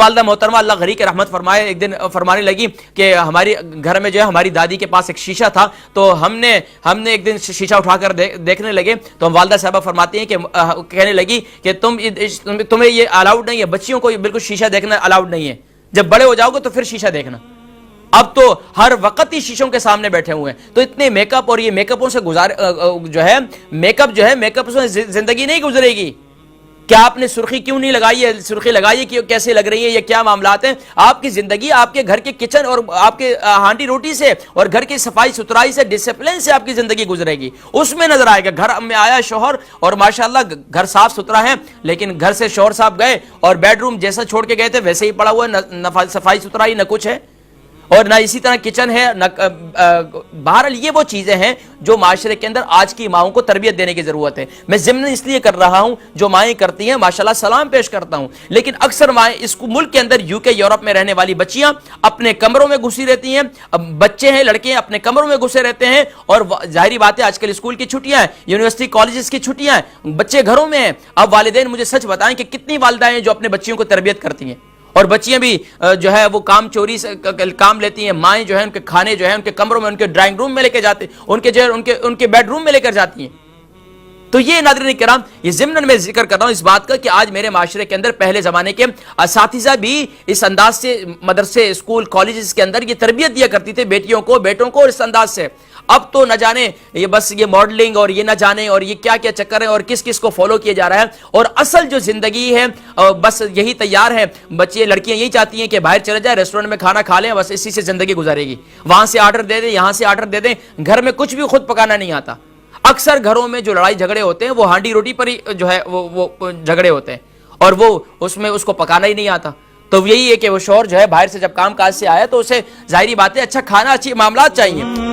वालदा मोहतरमा अल्लाह गनी की रहमत फरमाए एक दिन फरमाने लगी कि हमारी घर में जो है हमारी दादी के पास एक शीशा था, तो हमने एक दिन शीशा उठाकर देखने लगे, तो हम वालदा साहबा फरमाती हैं कि कहने लगी कि तुम्हें ये अलाउड नहीं है, बच्चियों को बिल्कुल शीशा देखना अलाउड नहीं है, जब बड़े हो जाओगे तो फिर शीशा देखना। अब तो हर वक्त ही शीशों के सामने बैठे हुए हैं, तो इतने मेकअप और ये मेकअपों से मेकअप से जिंदगी नहीं गुजरेगी। क्या आपने सुर्खी क्यों नहीं लगाई है, सुर्खी लगाइए कि कैसे लग रही है, ये क्या मामलात हैं। आपकी जिंदगी आपके घर के किचन और आपके हांडी रोटी से और घर की सफाई सुथराई से, डिसिप्लिन से आपकी जिंदगी गुजरेगी, उसमें नजर आएगा। घर में आया शौहर और माशाल्लाह घर साफ सुथरा है, लेकिन घर से शौहर साहब गए और बेडरूम जैसा छोड़ के गए थे वैसे ही पड़ा हुआ है, न सफाई सुथराई न कुछ है और ना इसी तरह किचन है न। बहरहाल ये वो चीजें हैं जो माशरे के अंदर आज की माओं को तरबियत देने की जरूरत है। मैं ज़िम्न इसलिए कर रहा हूं, जो माएँ करती हैं माशाल्लाह सलाम पेश करता हूं, लेकिन अक्सर माएँ इस मुल्क के अंदर यूके यूरोप में रहने वाली बच्चियां अपने कमरों में घुसी रहती हैं। अब बच्चे हैं, लड़के हैं, अपने कमरों में घुसे रहते हैं और जाहिर बात है आजकल स्कूल की छुट्टियां हैं, यूनिवर्सिटी कॉलेजेस की छुट्टियां हैं, बच्चे घरों में हैं। अब वालिदैन मुझे सच बताएं कि कितनी वालिदाएं जो अपने बच्चियों को तरबियत करती हैं और बच्चियां भी जो है वो काम चोरी से काम लेती हैं। माएँ जो है उनके खाने जो है उनके कमरों में, उनके ड्राइंग रूम में लेकर जाते, उनके जो है उनके बेडरूम में लेकर जाती हैं। तो ये नाज़रीन किराम, ये ज़िम्नन में जिक्र कर रहा हूं इस बात का कि आज मेरे माशरे के अंदर पहले जमाने के असातिज़ा भी इस अंदाज से मदरसे, स्कूल, कॉलेजेस के अंदर ये तरबियत दिया करती थे बेटियों को, बेटों को, और इस अंदाज से। अब तो न जाने ये बस ये मॉडलिंग और ये न जाने और ये क्या क्या चक्कर है और किस किस को फॉलो किया जा रहा है, और असल जो जिंदगी है बस यही तैयार है। बच्चे लड़कियां यही चाहती हैं कि बाहर चले जाए, रेस्टोरेंट में खाना खा लें, बस इसी से जिंदगी गुजारेगी। वहां से ऑर्डर दे दें, यहां से ऑर्डर दे दें, घर में कुछ भी खुद पकाना नहीं आता। अक्सर घरों में जो लड़ाई झगड़े होते हैं वो हांडी रोटी पर ही जो है वो झगड़े होते हैं और वो उसमें उसको पकाना ही नहीं आता। तो यही है कि वो शौहर जो है बाहर से जब काम काज से आया तो उसे जाहिर बात है अच्छा खाना, अच्छी मामलात चाहिए।